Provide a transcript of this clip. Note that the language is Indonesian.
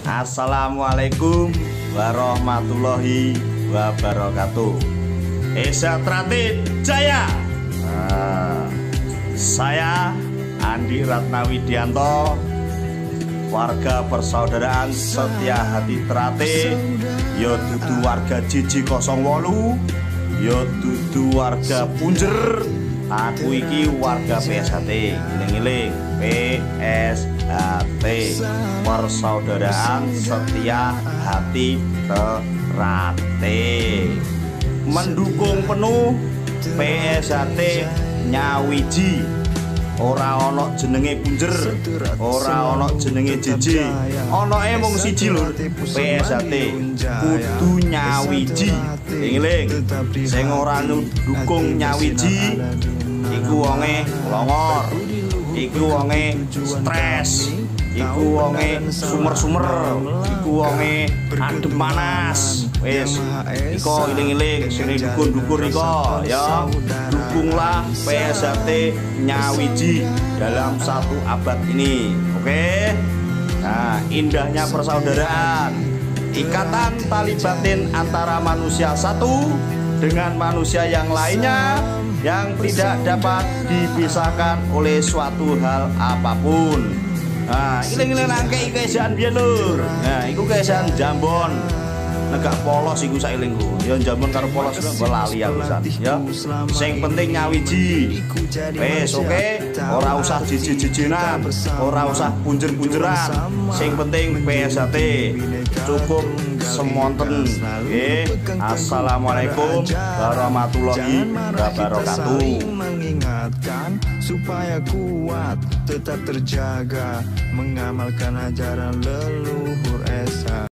Assalamualaikum warahmatullahi wabarakatuh. Esa Tratid Jaya. Saya Andi Ratnawidianto, warga persaudaraan Setia Hati Trate, yo dudu warga Jiji 08, yo dudu warga Punjer. Aku iki warga PSHT, ngiling-ngiling PSHT, Persaudaraan Setia Hati Trate. Mendukung penuh PSHT nyawiji. Ora ono jenenge Punjer, ora ono jenenge Jiji, onoke mung siji lur, PSHT kudu nyawiji. Ngiling, sing ora dukung nyawiji iku wonge longor, iku wonge stres, iku wonge sumer-sumer, iku wonge adem panas. Wis, iko iling-iling sing dukun-dukun iko ya. Dukunglah PSHT nyawiji dalam 1 abad ini. Oke. Nah, indahnya persaudaraan, ikatan tali batin antara manusia satu dengan manusia yang lainnya yang tidak dapat dipisahkan oleh suatu hal apapun. Nah, iling-iling nangke keesaan biyen lur. Nah, iku keesaan Jambon. Negak polos iku sailingku. Ya Jambon karo polos lali aku san. Ya. Sing penting nyawiji. Wes oke, ora usah jiji-jijinan, ora usah punjer-punjeran. Sing penting PSHT. Cukup semonten. Nggih. Assalamualaikum warahmatullahi wabarakatuh. Mengingatkan supaya kuat, tetap terjaga, mengamalkan ajaran leluhur.